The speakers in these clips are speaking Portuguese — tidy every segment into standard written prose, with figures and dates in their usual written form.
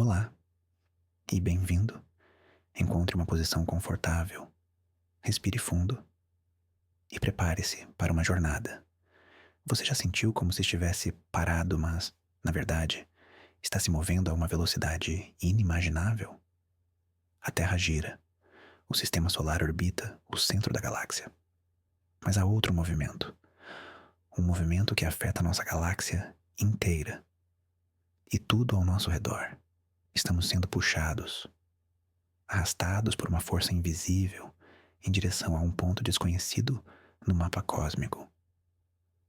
Olá e bem-vindo. Encontre uma posição confortável, respire fundo e prepare-se para uma jornada. Você já sentiu como se estivesse parado, mas, na verdade, está se movendo a uma velocidade inimaginável? A Terra gira, o sistema solar orbita o centro da galáxia. Mas há outro movimento, um movimento que afeta a nossa galáxia inteira e tudo ao nosso redor. Estamos sendo puxados, arrastados por uma força invisível em direção a um ponto desconhecido no mapa cósmico.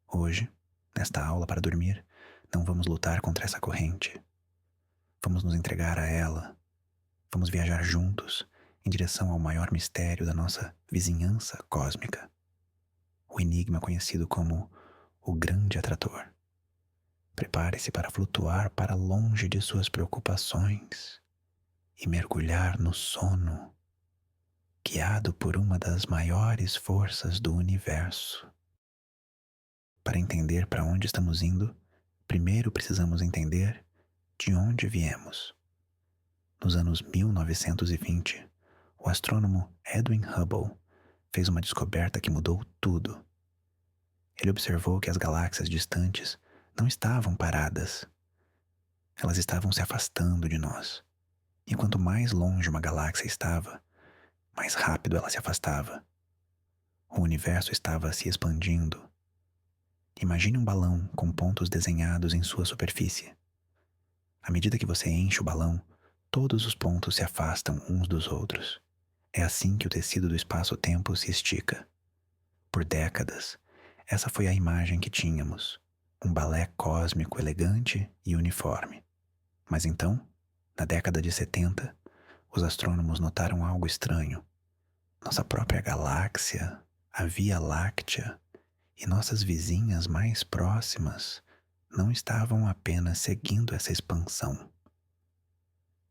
Hoje, nesta aula para dormir, não vamos lutar contra essa corrente. Vamos nos entregar a ela. Vamos viajar juntos em direção ao maior mistério da nossa vizinhança cósmica, o enigma conhecido como o Grande Atrator. Prepare-se para flutuar para longe de suas preocupações e mergulhar no sono, guiado por uma das maiores forças do universo. Para entender para onde estamos indo, primeiro precisamos entender de onde viemos. Nos anos 1920, o astrônomo Edwin Hubble fez uma descoberta que mudou tudo. Ele observou que as galáxias distantes não estavam paradas. Elas estavam se afastando de nós. E quanto mais longe uma galáxia estava, mais rápido ela se afastava. O universo estava se expandindo. Imagine um balão com pontos desenhados em sua superfície. À medida que você enche o balão, todos os pontos se afastam uns dos outros. É assim que o tecido do espaço-tempo se estica. Por décadas, essa foi a imagem que tínhamos, um balé cósmico elegante e uniforme. Mas então, na década de 70, os astrônomos notaram algo estranho. Nossa própria galáxia, a Via Láctea, e nossas vizinhas mais próximas não estavam apenas seguindo essa expansão.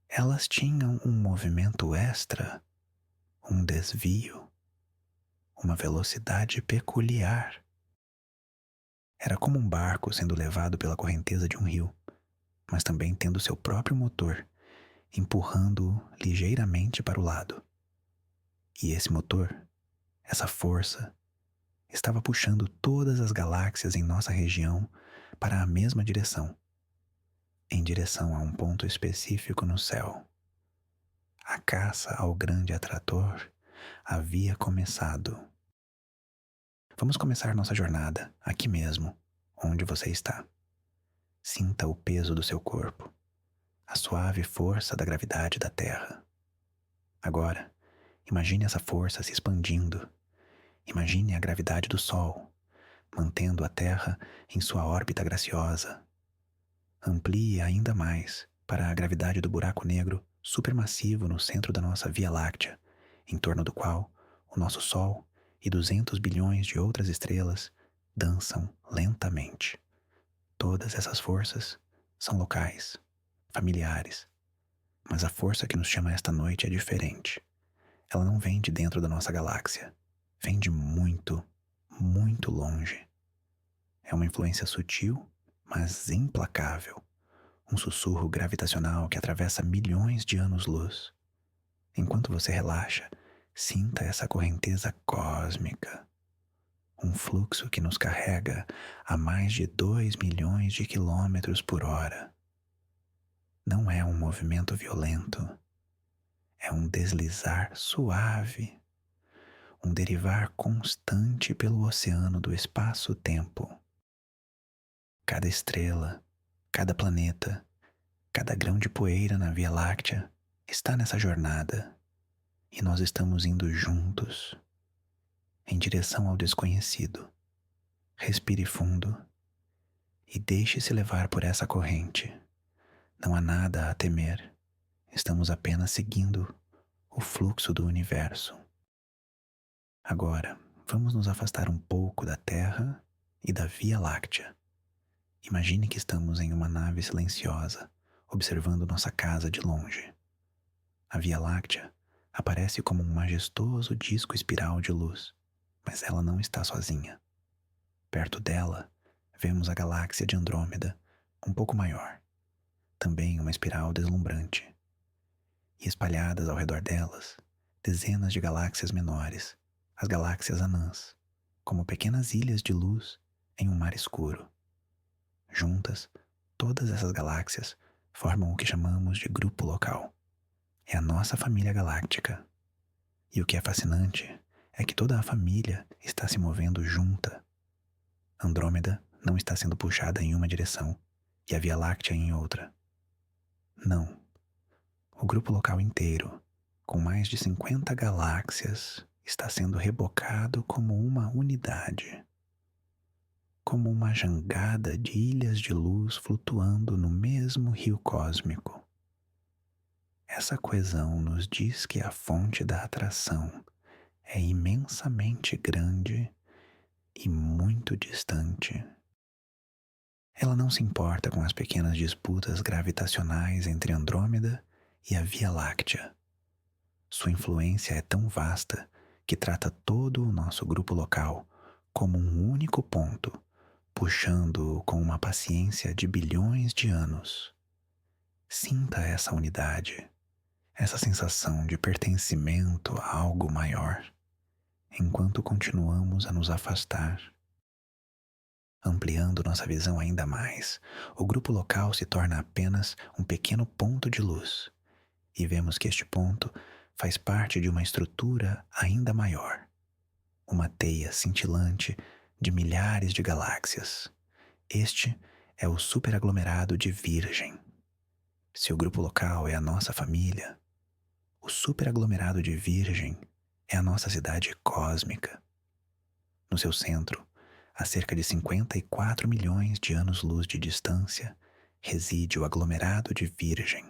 Elas tinham um movimento extra, um desvio, uma velocidade peculiar. Era como um barco sendo levado pela correnteza de um rio, mas também tendo seu próprio motor, empurrando-o ligeiramente para o lado. E esse motor, essa força, estava puxando todas as galáxias em nossa região para a mesma direção, em direção a um ponto específico no céu. A caça ao grande atrator havia começado. Vamos começar nossa jornada aqui mesmo, onde você está. Sinta o peso do seu corpo, a suave força da gravidade da Terra. Agora, imagine essa força se expandindo. Imagine a gravidade do Sol, mantendo a Terra em sua órbita graciosa. Amplie ainda mais para a gravidade do buraco negro supermassivo no centro da nossa Via Láctea, em torno do qual o nosso Sol e 200 bilhões de outras estrelas dançam lentamente. Todas essas forças são locais, familiares, mas a força que nos chama esta noite é diferente. Ela não vem de dentro da nossa galáxia, vem de muito, muito longe. É uma influência sutil, mas implacável, um sussurro gravitacional que atravessa milhões de anos-luz. Enquanto você relaxa, sinta essa correnteza cósmica, um fluxo que nos carrega a mais de 2 milhões de quilômetros por hora. Não é um movimento violento, é um deslizar suave, um derivar constante pelo oceano do espaço-tempo. Cada estrela, cada planeta, cada grão de poeira na Via Láctea está nessa jornada e nós estamos indo juntos, em direção ao desconhecido. Respire fundo e deixe-se levar por essa corrente. Não há nada a temer, estamos apenas seguindo o fluxo do universo. Agora, vamos nos afastar um pouco da Terra e da Via Láctea. Imagine que estamos em uma nave silenciosa, observando nossa casa de longe. A Via Láctea aparece como um majestoso disco espiral de luz, mas ela não está sozinha. Perto dela, vemos a galáxia de Andrômeda, um pouco maior. também uma espiral deslumbrante, e espalhadas ao redor delas, dezenas de galáxias menores, as galáxias anãs, como pequenas ilhas de luz em um mar escuro. Juntas, todas essas galáxias formam o que chamamos de grupo local. É a nossa família galáctica. E o que é fascinante é que toda a família está se movendo junta. Andrômeda não está sendo puxada em uma direção e a Via Láctea em outra. Não. O grupo local inteiro, com mais de 50 galáxias, está sendo rebocado como uma unidade, como uma jangada de ilhas de luz flutuando no mesmo rio cósmico. Essa coesão nos diz que a fonte da atração é imensamente grande e muito distante. Ela não se importa com as pequenas disputas gravitacionais entre Andrômeda e a Via Láctea. Sua influência é tão vasta que trata todo o nosso grupo local como um único ponto, puxando-o com uma paciência de bilhões de anos. Sinta essa unidade, essa sensação de pertencimento a algo maior, enquanto continuamos a nos afastar. Ampliando nossa visão ainda mais, o grupo local se torna apenas um pequeno ponto de luz, e vemos que este ponto faz parte de uma estrutura ainda maior, uma teia cintilante de milhares de galáxias. Este é o superaglomerado de Virgem. Se o grupo local é a nossa família, o superaglomerado de Virgem é a nossa cidade cósmica. No seu centro, a cerca de 54 milhões de anos-luz de distância, reside o aglomerado de Virgem,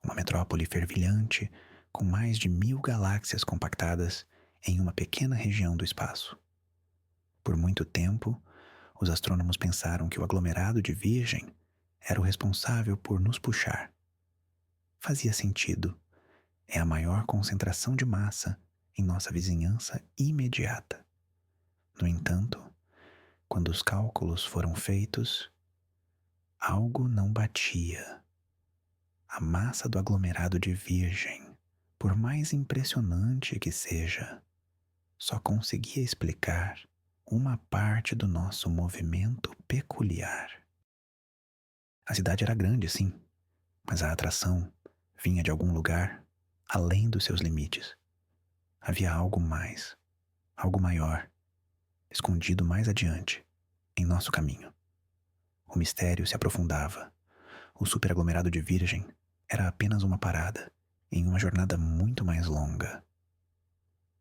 uma metrópole fervilhante com mais de 1000 galáxias compactadas em uma pequena região do espaço. Por muito tempo, os astrônomos pensaram que o aglomerado de Virgem era o responsável por nos puxar. Fazia sentido. É a maior concentração de massa em nossa vizinhança imediata. No entanto, quando os cálculos foram feitos, algo não batia. A massa do aglomerado de Virgem, por mais impressionante que seja, só conseguia explicar uma parte do nosso movimento peculiar. A cidade era grande, sim, mas a atração vinha de algum lugar além dos seus limites. Havia algo mais, algo maior, escondido mais adiante, em nosso caminho. O mistério se aprofundava. O superaglomerado de Virgem era apenas uma parada em uma jornada muito mais longa.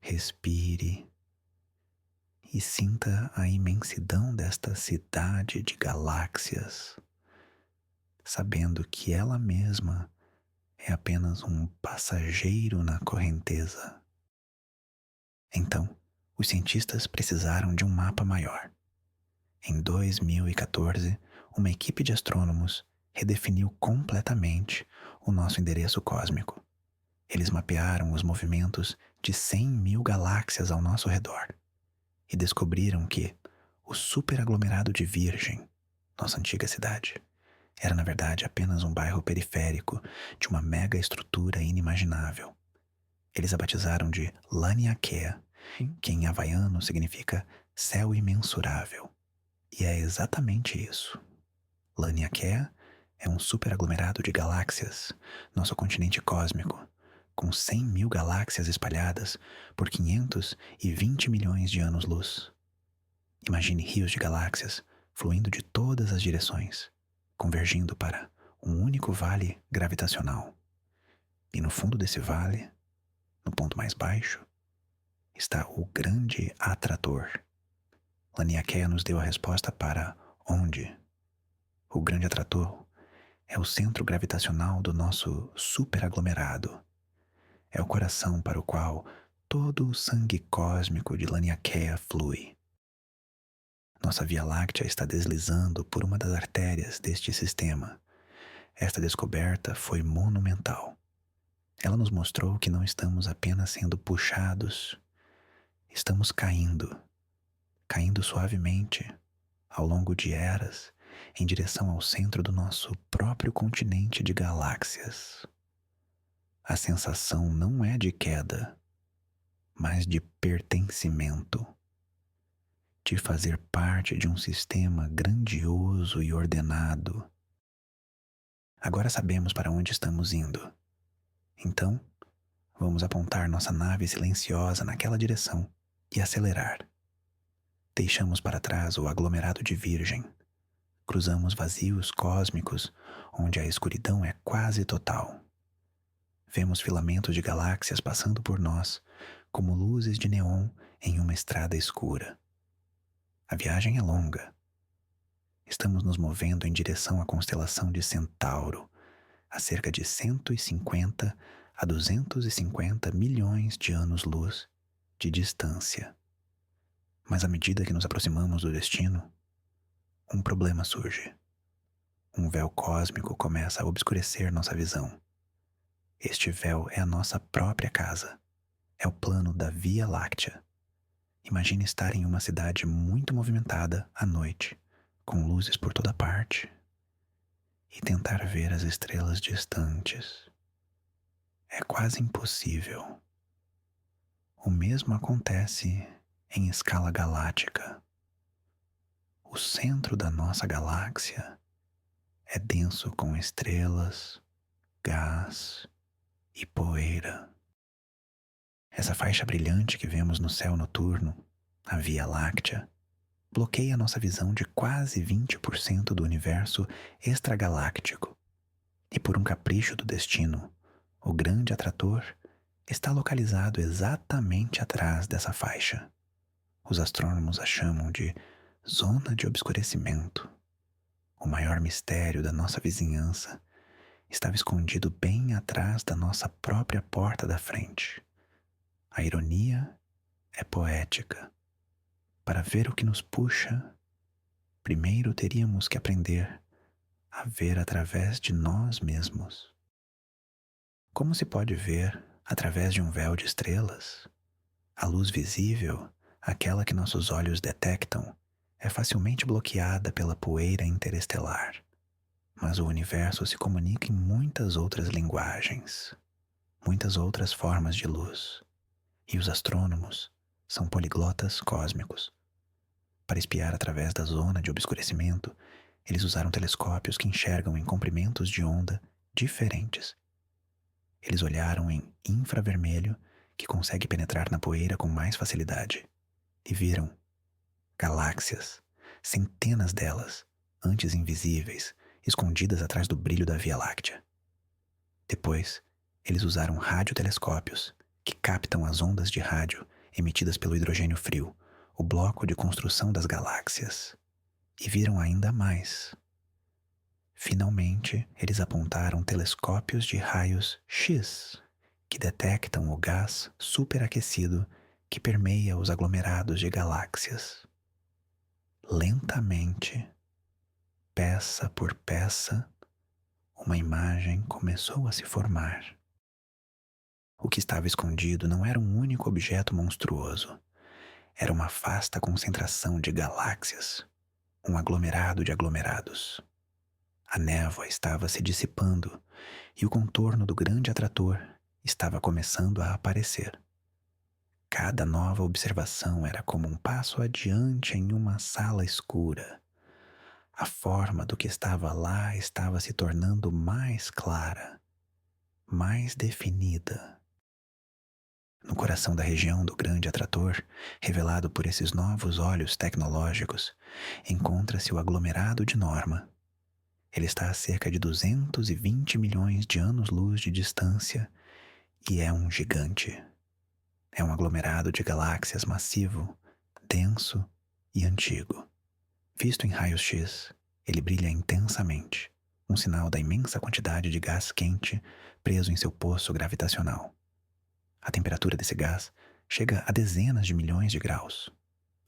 Respire e sinta a imensidão desta cidade de galáxias, sabendo que ela mesma é apenas um passageiro na correnteza. Então, os cientistas precisaram de um mapa maior. Em 2014, uma equipe de astrônomos redefiniu completamente o nosso endereço cósmico. Eles mapearam os movimentos de 100 mil galáxias ao nosso redor e descobriram que o superaglomerado de Virgem, nossa antiga cidade, era na verdade apenas um bairro periférico de uma mega estrutura inimaginável. Eles a batizaram de Laniakea, que em havaiano significa céu imensurável. E é exatamente isso. Laniakea é um superaglomerado de galáxias, nosso continente cósmico, com 100 mil galáxias espalhadas por 520 milhões de anos-luz. Imagine rios de galáxias fluindo de todas as direções, convergindo para um único vale gravitacional. E no fundo desse vale, no ponto mais baixo, está o grande atrator. Laniakea nos deu a resposta para onde. O grande atrator é o centro gravitacional do nosso superaglomerado. É o coração para o qual todo o sangue cósmico de Laniakea flui. Nossa Via Láctea está deslizando por uma das artérias deste sistema. Esta descoberta foi monumental. Ela nos mostrou que não estamos apenas sendo puxados, estamos caindo suavemente, ao longo de eras em direção ao centro do nosso próprio continente de galáxias. A sensação não é de queda, mas de pertencimento, de fazer parte de um sistema grandioso e ordenado. Agora sabemos para onde estamos indo. Então, vamos apontar nossa nave silenciosa naquela direção e acelerar. Deixamos para trás o aglomerado de Virgem. Cruzamos vazios cósmicos onde a escuridão é quase total. Vemos filamentos de galáxias passando por nós, como luzes de neon em uma estrada escura. A viagem é longa. Estamos nos movendo em direção à constelação de Centauro, a cerca de 150 a 250 milhões de anos-luz de distância. Mas à medida que nos aproximamos do destino, um problema surge. Um véu cósmico começa a obscurecer nossa visão. Este véu é a nossa própria casa. É o plano da Via Láctea. Imagine estar em uma cidade muito movimentada à noite, com luzes por toda parte, e tentar ver as estrelas distantes. É quase impossível. O mesmo acontece em escala galáctica. O centro da nossa galáxia é denso com estrelas, gás e poeira. Essa faixa brilhante que vemos no céu noturno, a Via Láctea, bloqueia nossa visão de quase 20% do universo extragaláctico. E por um capricho do destino, o grande atrator está localizado exatamente atrás dessa faixa. Os astrônomos a chamam de zona de obscurecimento. O maior mistério da nossa vizinhança estava escondido bem atrás da nossa própria porta da frente. A ironia é poética. Para ver o que nos puxa, primeiro teríamos que aprender a ver através de nós mesmos. Como se pode ver através de um véu de estrelas? A luz visível, aquela que nossos olhos detectam, é facilmente bloqueada pela poeira interestelar. Mas o universo se comunica em muitas outras linguagens, muitas outras formas de luz. E os astrônomos são poliglotas cósmicos. Para espiar através da zona de obscurecimento, eles usaram telescópios que enxergam em comprimentos de onda diferentes. Eles olharam em infravermelho, que consegue penetrar na poeira com mais facilidade, e viram galáxias, centenas delas, antes invisíveis, escondidas atrás do brilho da Via Láctea. Depois, eles usaram radiotelescópios, que captam as ondas de rádio emitidas pelo hidrogênio frio, o bloco de construção das galáxias, e viram ainda mais. Finalmente, eles apontaram telescópios de raios X, que detectam o gás superaquecido que permeia os aglomerados de galáxias. Lentamente, peça por peça, uma imagem começou a se formar. O que estava escondido não era um único objeto monstruoso. Era uma vasta concentração de galáxias, um aglomerado de aglomerados. A névoa estava se dissipando e o contorno do grande atrator estava começando a aparecer. Cada nova observação era como um passo adiante em uma sala escura. A forma do que estava lá estava se tornando mais clara, mais definida. No coração da região do grande atrator, revelado por esses novos olhos tecnológicos, encontra-se o aglomerado de Norma. Ele está a cerca de 220 milhões de anos-luz de distância e é um gigante. É um aglomerado de galáxias massivo, denso e antigo. Visto em raios-x, ele brilha intensamente, um sinal da imensa quantidade de gás quente preso em seu poço gravitacional. A temperatura desse gás chega a dezenas de milhões de graus.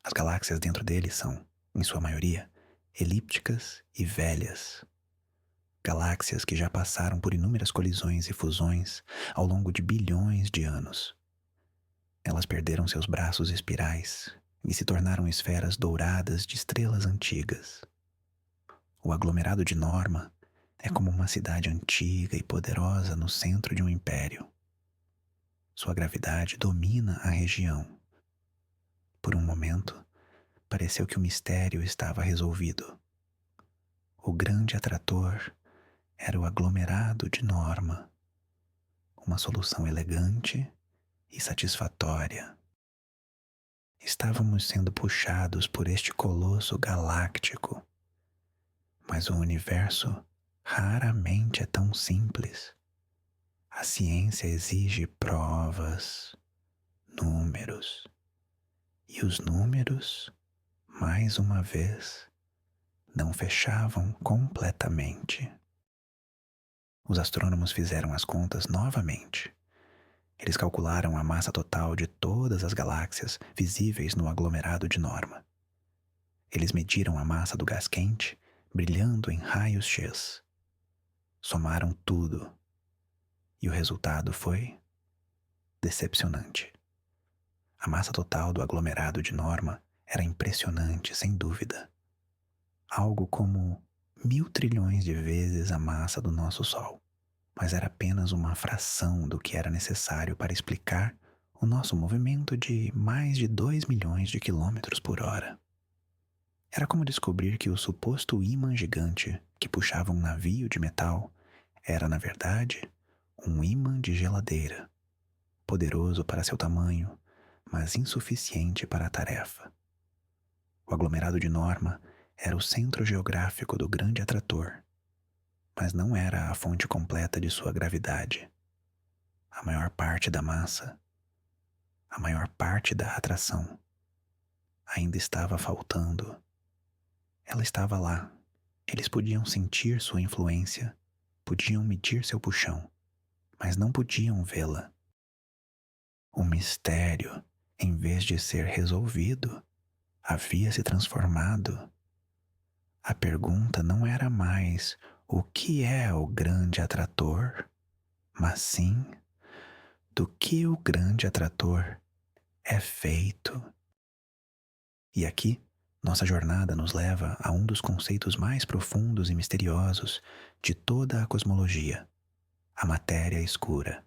As galáxias dentro dele são, em sua maioria, elípticas e velhas. Galáxias que já passaram por inúmeras colisões e fusões ao longo de bilhões de anos. Elas perderam seus braços espirais e se tornaram esferas douradas de estrelas antigas. O aglomerado de Norma é como uma cidade antiga e poderosa no centro de um império. Sua gravidade domina a região. Por um momento, pareceu que o mistério estava resolvido. O grande atrator era o aglomerado de Norma, uma solução elegante e satisfatória. Estávamos sendo puxados por este colosso galáctico, mas o universo raramente é tão simples. A ciência exige provas, números, e os números, mais uma vez, não fechavam completamente. Os astrônomos fizeram as contas novamente. Eles calcularam a massa total de todas as galáxias visíveis no aglomerado de Norma. Eles mediram a massa do gás quente brilhando em raios X. Somaram tudo. E o resultado foi decepcionante. A massa total do aglomerado de Norma era impressionante, sem dúvida. Algo como 1.000 trilhões de vezes a massa do nosso Sol. Mas era apenas uma fração do que era necessário para explicar o nosso movimento de mais de 2 milhões de quilômetros por hora. Era como descobrir que o suposto ímã gigante que puxava um navio de metal era, na verdade, um ímã de geladeira, poderoso para seu tamanho, mas insuficiente para a tarefa. O aglomerado de Norma era o centro geográfico do grande atrator, mas não era a fonte completa de sua gravidade. A maior parte da massa, a maior parte da atração, ainda estava faltando. Ela estava lá. Eles podiam sentir sua influência, podiam medir seu puxão, mas não podiam vê-la. O mistério, em vez de ser resolvido, havia se transformado. A pergunta não era mais o que é o grande atrator, mas sim do que o grande atrator é feito. E aqui, nossa jornada nos leva a um dos conceitos mais profundos e misteriosos de toda a cosmologia, a matéria escura.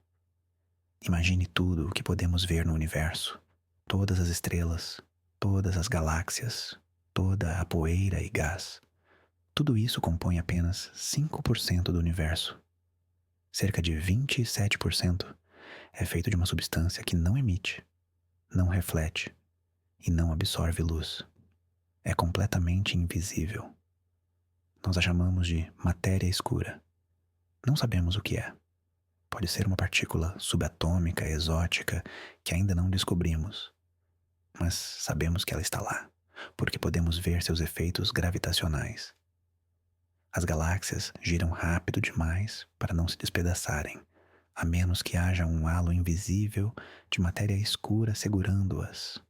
Imagine tudo o que podemos ver no universo, todas as estrelas, todas as galáxias, toda a poeira e gás. Tudo isso compõe apenas 5% do universo. Cerca de 27% é feito de uma substância que não emite, não reflete e não absorve luz. É completamente invisível. Nós a chamamos de matéria escura. Não sabemos o que é. Pode ser uma partícula subatômica, exótica, que ainda não descobrimos. Mas sabemos que ela está lá, porque podemos ver seus efeitos gravitacionais. As galáxias giram rápido demais para não se despedaçarem, a menos que haja um halo invisível de matéria escura segurando-as.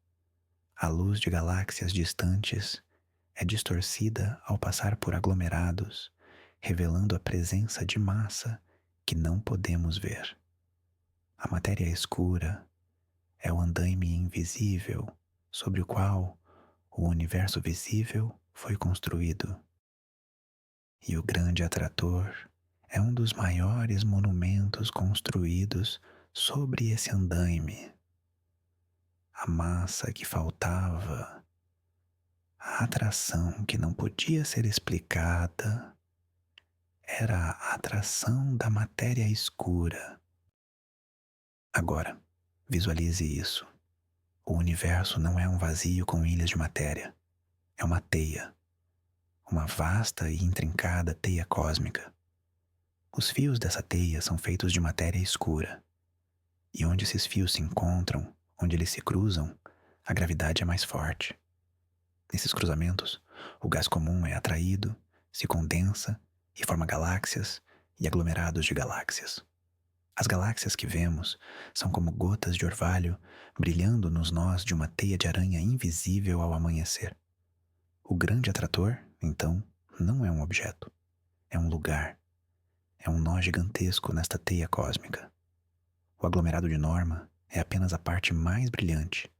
A luz de galáxias distantes é distorcida ao passar por aglomerados, revelando a presença de massa que não podemos ver. A matéria escura é o andaime invisível sobre o qual o universo visível foi construído. E o grande atrator é um dos maiores monumentos construídos sobre esse andaime. A massa que faltava, a atração que não podia ser explicada, era a atração da matéria escura. Agora, visualize isso. O universo não é um vazio com ilhas de matéria. É uma teia. Uma vasta e intrincada teia cósmica. Os fios dessa teia são feitos de matéria escura. E onde esses fios se encontram, onde eles se cruzam, a gravidade é mais forte. Nesses cruzamentos, o gás comum é atraído, se condensa e forma galáxias e aglomerados de galáxias. As galáxias que vemos são como gotas de orvalho brilhando nos nós de uma teia de aranha invisível ao amanhecer. O grande atrator, então, não é um objeto, é um lugar, é um nó gigantesco nesta teia cósmica. O aglomerado de Norma é apenas a parte mais brilhante,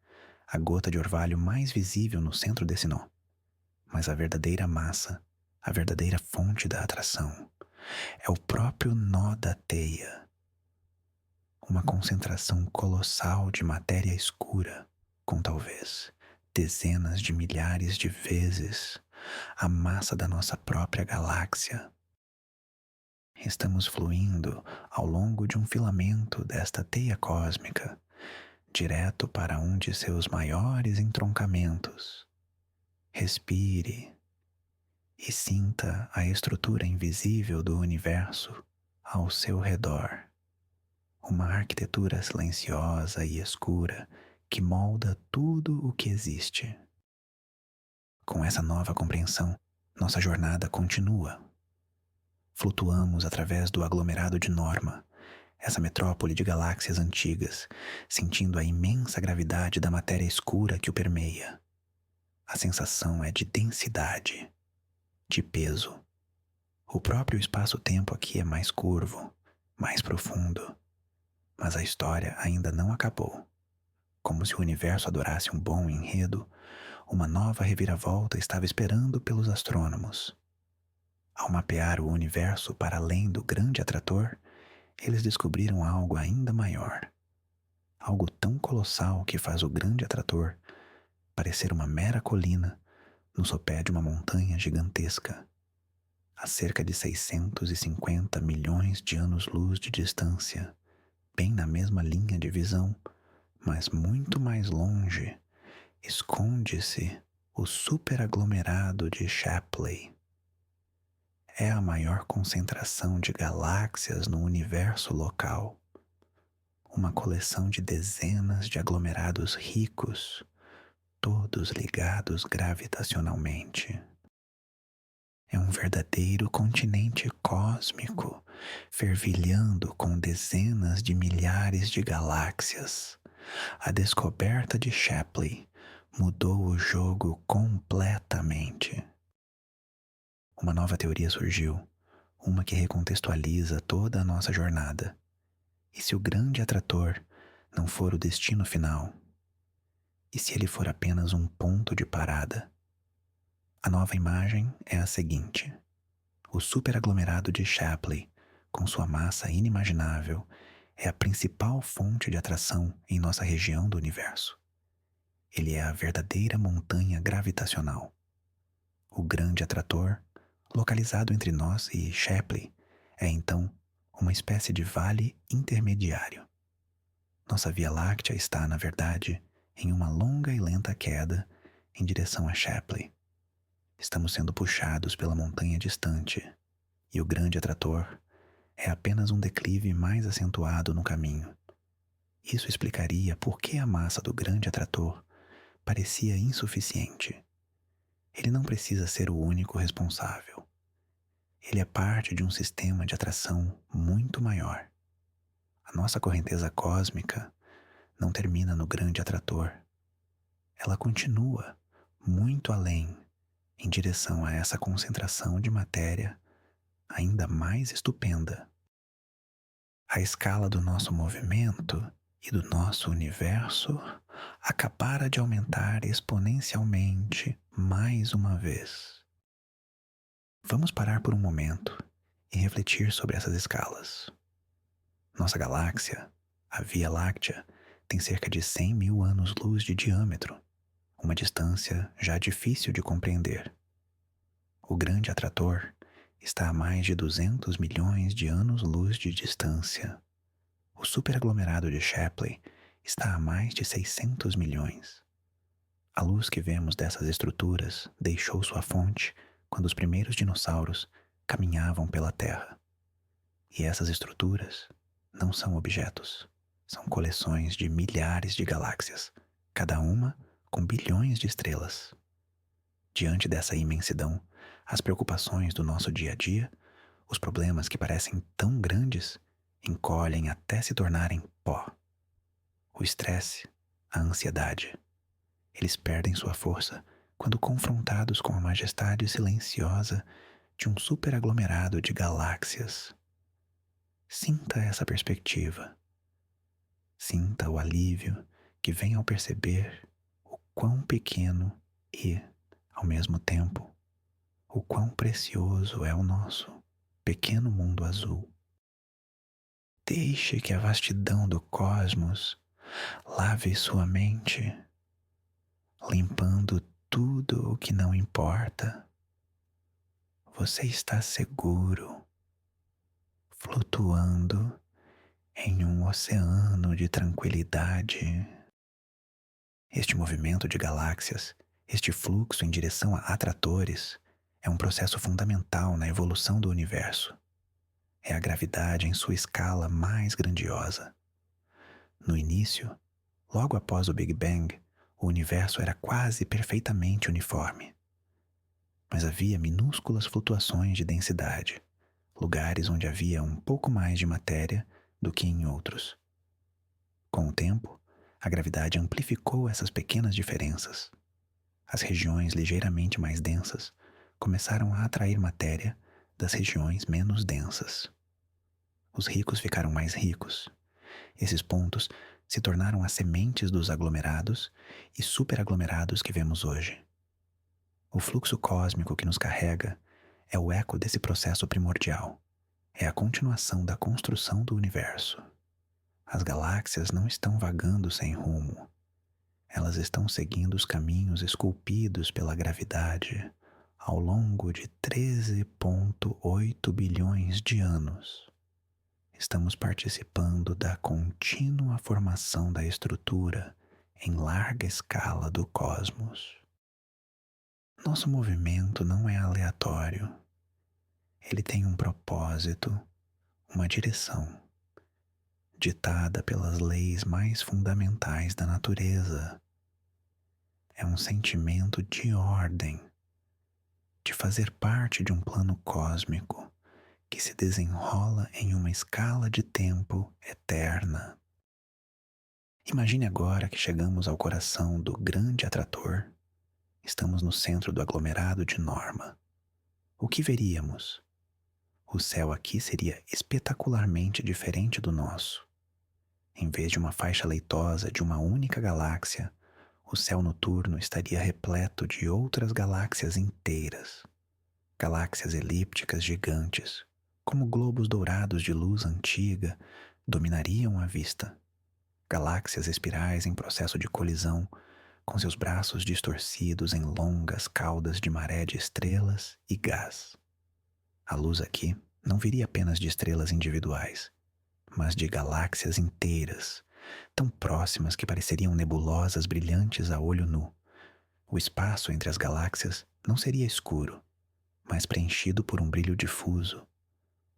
a gota de orvalho mais visível no centro desse nó. Mas a verdadeira massa A verdadeira fonte da atração é o próprio nó da teia, uma concentração colossal de matéria escura, com talvez dezenas de milhares de vezes a massa da nossa própria galáxia. Estamos fluindo ao longo de um filamento desta teia cósmica, direto para um de seus maiores entroncamentos. Respire e sinta a estrutura invisível do universo ao seu redor. Uma arquitetura silenciosa e escura que molda tudo o que existe. Com essa nova compreensão, nossa jornada continua. Flutuamos através do aglomerado de Norma, essa metrópole de galáxias antigas, sentindo a imensa gravidade da matéria escura que o permeia. A sensação é de densidade, de peso. O próprio espaço-tempo aqui é mais curvo, mais profundo. Mas a história ainda não acabou. Como se o universo adorasse um bom enredo, uma nova reviravolta estava esperando pelos astrônomos. Ao mapear o universo para além do grande atrator, eles descobriram algo ainda maior. Algo tão colossal que faz o grande atrator parecer uma mera colina no sopé de uma montanha gigantesca, a cerca de 650 milhões de anos-luz de distância, bem na mesma linha de visão, mas muito mais longe, esconde-se o superaglomerado de Shapley. É a maior concentração de galáxias no universo local, uma coleção de dezenas de aglomerados ricos, todos ligados gravitacionalmente. É um verdadeiro continente cósmico, fervilhando com dezenas de milhares de galáxias. A descoberta de Shapley mudou o jogo completamente. Uma nova teoria surgiu, uma que recontextualiza toda a nossa jornada. E se o grande atrator não for o destino final? E se ele for apenas um ponto de parada? A nova imagem é a seguinte: o superaglomerado de Shapley, com sua massa inimaginável, é a principal fonte de atração em nossa região do universo. Ele é a verdadeira montanha gravitacional. O grande atrator, localizado entre nós e Shapley, é então uma espécie de vale intermediário. Nossa Via Láctea está, na verdade, em uma longa e lenta queda em direção a Shapley. Estamos sendo puxados pela montanha distante, e o grande atrator é apenas um declive mais acentuado no caminho. Isso explicaria por que a massa do grande atrator parecia insuficiente. Ele não precisa ser o único responsável. Ele é parte de um sistema de atração muito maior. A nossa correnteza cósmica não termina no grande atrator. Ela continua muito além, em direção a essa concentração de matéria ainda mais estupenda. A escala do nosso movimento e do nosso universo acabara de aumentar exponencialmente mais uma vez. Vamos parar por um momento e refletir sobre essas escalas. Nossa galáxia, a Via Láctea, tem cerca de 100 mil anos-luz de diâmetro, uma distância já difícil de compreender. O grande atrator está a mais de 200 milhões de anos-luz de distância. O superaglomerado de Shapley está a mais de 600 milhões. A luz que vemos dessas estruturas deixou sua fonte quando os primeiros dinossauros caminhavam pela Terra. E essas estruturas não são objetos, são coleções de milhares de galáxias, cada uma com bilhões de estrelas. Diante dessa imensidão, as preocupações do nosso dia a dia, os problemas que parecem tão grandes, encolhem até se tornarem pó. O estresse, a ansiedade, eles perdem sua força quando confrontados com a majestade silenciosa de um superaglomerado de galáxias. Sinta essa perspectiva. Sinta o alívio que vem ao perceber o quão pequeno e, ao mesmo tempo, o quão precioso é o nosso pequeno mundo azul. Deixe que a vastidão do cosmos lave sua mente, limpando tudo o que não importa. Você está seguro, flutuando em um oceano de tranquilidade. Este movimento de galáxias, este fluxo em direção a atratores, é um processo fundamental na evolução do universo. É a gravidade em sua escala mais grandiosa. No início, logo após o Big Bang, o universo era quase perfeitamente uniforme. Mas havia minúsculas flutuações de densidade, lugares onde havia um pouco mais de matéria do que em outros. Com o tempo, a gravidade amplificou essas pequenas diferenças. As regiões ligeiramente mais densas começaram a atrair matéria das regiões menos densas. Os ricos ficaram mais ricos. Esses pontos se tornaram as sementes dos aglomerados e superaglomerados que vemos hoje. O fluxo cósmico que nos carrega é o eco desse processo primordial. É a continuação da construção do universo. As galáxias não estão vagando sem rumo. Elas estão seguindo os caminhos esculpidos pela gravidade ao longo de 13,8 bilhões de anos. Estamos participando da contínua formação da estrutura em larga escala do cosmos. Nosso movimento não é aleatório. Ele tem um propósito, uma direção, ditada pelas leis mais fundamentais da natureza. É um sentimento de ordem, de fazer parte de um plano cósmico que se desenrola em uma escala de tempo eterna. Imagine agora que chegamos ao coração do grande atrator. Estamos no centro do aglomerado de Norma. O que veríamos? O céu aqui seria espetacularmente diferente do nosso. Em vez de uma faixa leitosa de uma única galáxia, o céu noturno estaria repleto de outras galáxias inteiras. Galáxias elípticas gigantes, como globos dourados de luz antiga, dominariam a vista. Galáxias espirais em processo de colisão, com seus braços distorcidos em longas caudas de maré de estrelas e gás. A luz aqui não viria apenas de estrelas individuais, mas de galáxias inteiras, tão próximas que pareceriam nebulosas brilhantes a olho nu. O espaço entre as galáxias não seria escuro, mas preenchido por um brilho difuso,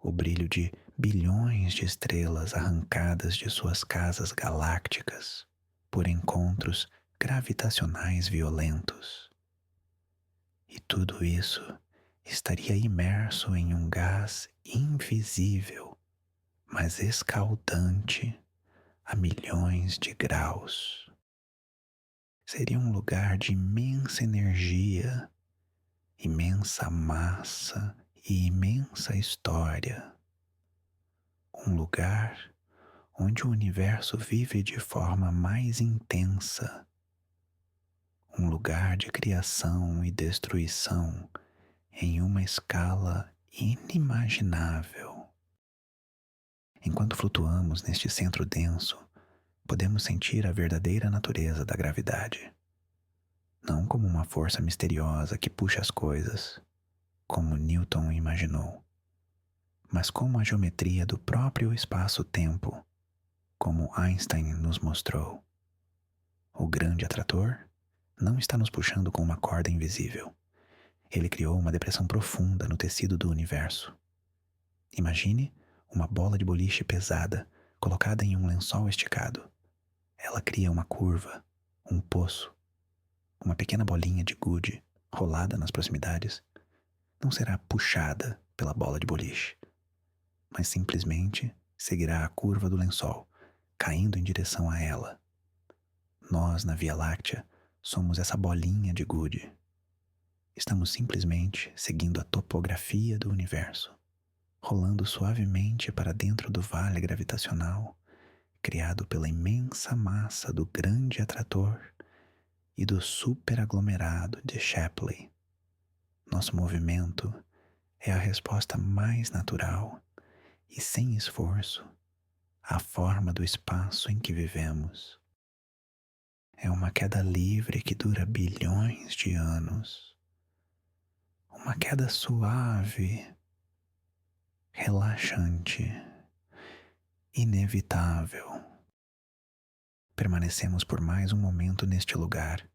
o brilho de bilhões de estrelas arrancadas de suas casas galácticas por encontros gravitacionais violentos. E tudo isso estaria imerso em um gás invisível, mas escaldante a milhões de graus. Seria um lugar de imensa energia, imensa massa e imensa história. Um lugar onde o universo vive de forma mais intensa. Um lugar de criação e destruição em uma escala inimaginável. Enquanto flutuamos neste centro denso, podemos sentir a verdadeira natureza da gravidade. Não como uma força misteriosa que puxa as coisas, como Newton imaginou, mas como a geometria do próprio espaço-tempo, como Einstein nos mostrou. O grande atrator não está nos puxando com uma corda invisível. Ele criou uma depressão profunda no tecido do universo. Imagine uma bola de boliche pesada colocada em um lençol esticado. Ela cria uma curva, um poço. Uma pequena bolinha de gude rolada nas proximidades não será puxada pela bola de boliche, mas simplesmente seguirá a curva do lençol, caindo em direção a ela. Nós, na Via Láctea, somos essa bolinha de gude. Estamos simplesmente seguindo a topografia do universo, rolando suavemente para dentro do vale gravitacional, criado pela imensa massa do grande atrator e do superaglomerado de Shapley. Nosso movimento é a resposta mais natural e sem esforço à forma do espaço em que vivemos. É uma queda livre que dura bilhões de anos. Uma queda suave, relaxante, inevitável. Permanecemos por mais um momento neste lugar,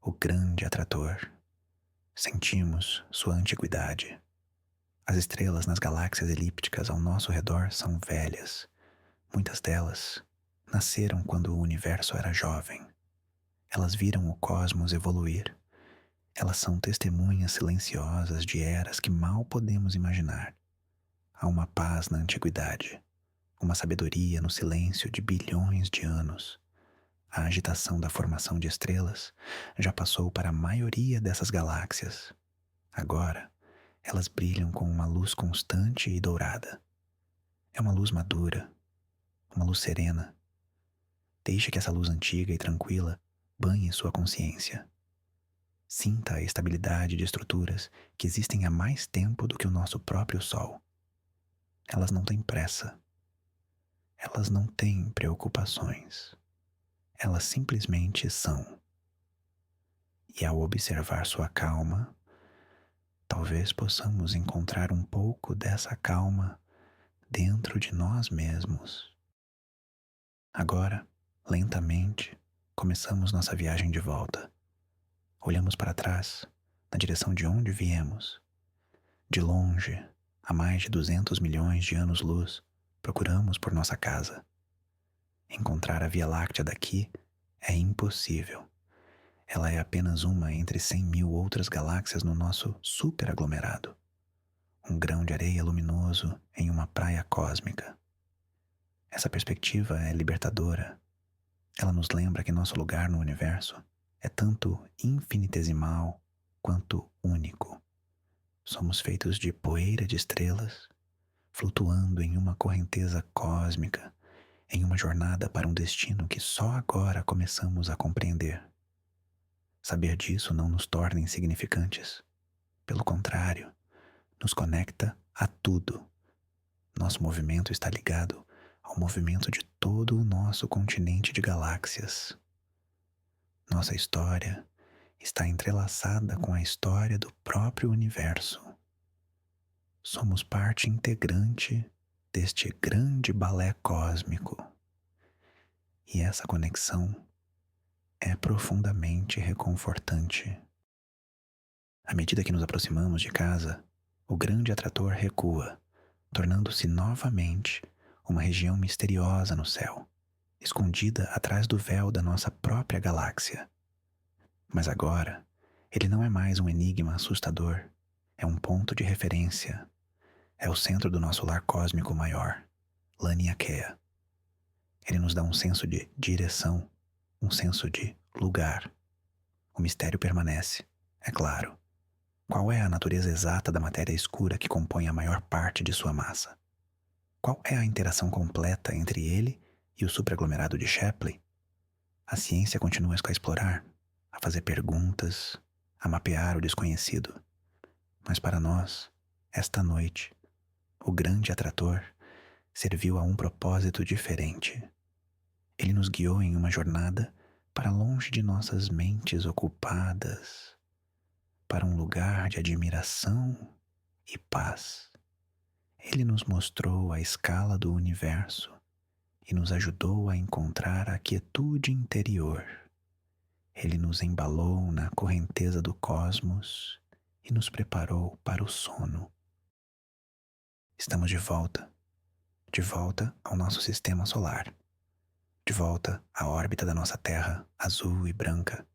o grande atrator. Sentimos sua antiguidade. As estrelas nas galáxias elípticas ao nosso redor são velhas. Muitas delas nasceram quando o universo era jovem. Elas viram o cosmos evoluir. Elas são testemunhas silenciosas de eras que mal podemos imaginar. Há uma paz na antiguidade, uma sabedoria no silêncio de bilhões de anos. A agitação da formação de estrelas já passou para a maioria dessas galáxias. Agora, elas brilham com uma luz constante e dourada. É uma luz madura, uma luz serena. Deixe que essa luz antiga e tranquila banhe sua consciência. Sinta a estabilidade de estruturas que existem há mais tempo do que o nosso próprio Sol. Elas não têm pressa. Elas não têm preocupações. Elas simplesmente são. E ao observar sua calma, talvez possamos encontrar um pouco dessa calma dentro de nós mesmos. Agora, lentamente, começamos nossa viagem de volta. Olhamos para trás, na direção de onde viemos. De longe, a mais de 200 milhões de anos-luz, procuramos por nossa casa. Encontrar a Via Láctea daqui é impossível. Ela é apenas uma entre 100 mil outras galáxias no nosso superaglomerado. Um grão de areia luminoso em uma praia cósmica. Essa perspectiva é libertadora. Ela nos lembra que nosso lugar no universo é tanto infinitesimal quanto único. Somos feitos de poeira de estrelas, flutuando em uma correnteza cósmica, em uma jornada para um destino que só agora começamos a compreender. Saber disso não nos torna insignificantes. Pelo contrário, nos conecta a tudo. Nosso movimento está ligado ao movimento de todo o nosso continente de galáxias. Nossa história está entrelaçada com a história do próprio universo. Somos parte integrante deste grande balé cósmico. E essa conexão é profundamente reconfortante. À medida que nos aproximamos de casa, o grande atrator recua, tornando-se novamente uma região misteriosa no céu, escondida atrás do véu da nossa própria galáxia. Mas agora, ele não é mais um enigma assustador, é um ponto de referência. É o centro do nosso lar cósmico maior, Laniakea. Ele nos dá um senso de direção, um senso de lugar. O mistério permanece, é claro. Qual é a natureza exata da matéria escura que compõe a maior parte de sua massa? Qual é a interação completa entre ele e o superaglomerado de Shapley? A ciência continua a explorar, a fazer perguntas, a mapear o desconhecido. Mas para nós, esta noite, o grande atrator serviu a um propósito diferente. Ele nos guiou em uma jornada para longe de nossas mentes ocupadas, para um lugar de admiração e paz. Ele nos mostrou a escala do universo e nos ajudou a encontrar a quietude interior. Ele nos embalou na correnteza do cosmos e nos preparou para o sono. Estamos de volta ao nosso sistema solar, de volta à órbita da nossa Terra azul e branca,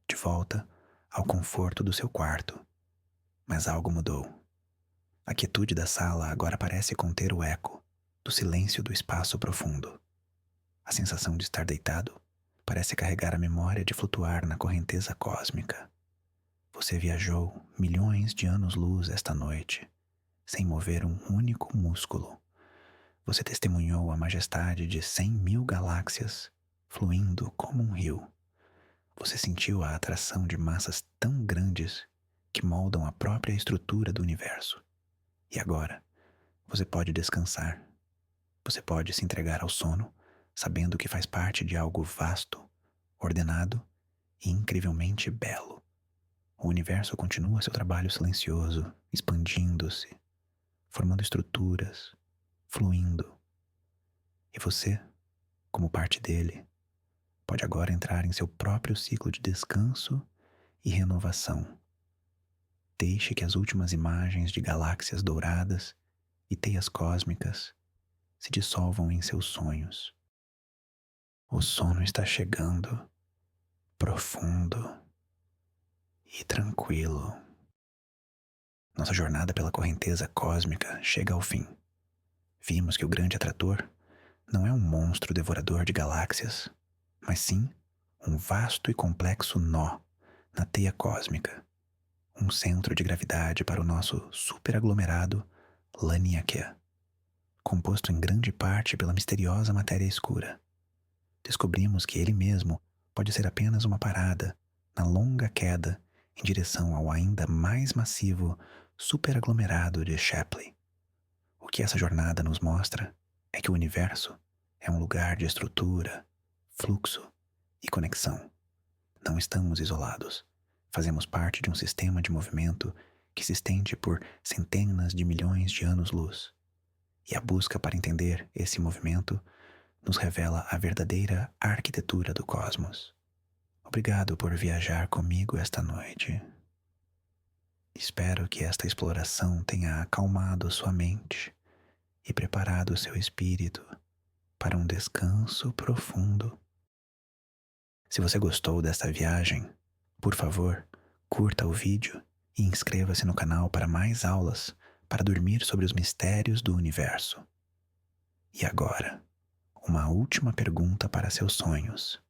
de volta ao conforto do seu quarto. Mas algo mudou. A quietude da sala agora parece conter o eco do silêncio do espaço profundo. A sensação de estar deitado parece carregar a memória de flutuar na correnteza cósmica. Você viajou milhões de anos-luz esta noite, sem mover um único músculo. Você testemunhou a majestade de 100 mil galáxias fluindo como um rio. Você sentiu a atração de massas tão grandes que moldam a própria estrutura do universo. E agora, você pode descansar. Você pode se entregar ao sono, sabendo que faz parte de algo vasto, ordenado e incrivelmente belo. O universo continua seu trabalho silencioso, expandindo-se, formando estruturas, fluindo. E você, como parte dele, pode agora entrar em seu próprio ciclo de descanso e renovação. Deixe que as últimas imagens de galáxias douradas e teias cósmicas se dissolvam em seus sonhos. O sono está chegando, profundo e tranquilo. Nossa jornada pela correnteza cósmica chega ao fim. Vimos que o grande atrator não é um monstro devorador de galáxias, mas sim um vasto e complexo nó na teia cósmica, um centro de gravidade para o nosso superaglomerado Laniakea, composto em grande parte pela misteriosa matéria escura. Descobrimos que ele mesmo pode ser apenas uma parada na longa queda em direção ao ainda mais massivo superaglomerado de Shapley. O que essa jornada nos mostra é que o universo é um lugar de estrutura, fluxo e conexão. Não estamos isolados. Fazemos parte de um sistema de movimento que se estende por centenas de milhões de anos-luz. E a busca para entender esse movimento nos revela a verdadeira arquitetura do cosmos. Obrigado por viajar comigo esta noite. Espero que esta exploração tenha acalmado sua mente e preparado seu espírito para um descanso profundo. Se você gostou desta viagem, por favor, curta o vídeo e inscreva-se no canal para mais aulas para dormir sobre os mistérios do universo. E agora, uma última pergunta para seus sonhos.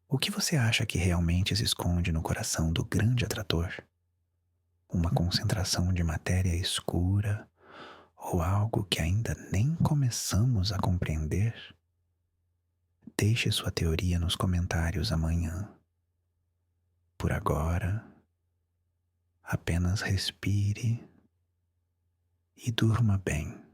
O que você acha que realmente se esconde no coração do grande atrator? Uma concentração de matéria escura ou algo que ainda nem começamos a compreender? Deixe sua teoria nos comentários amanhã. Por agora, apenas respire e durma bem.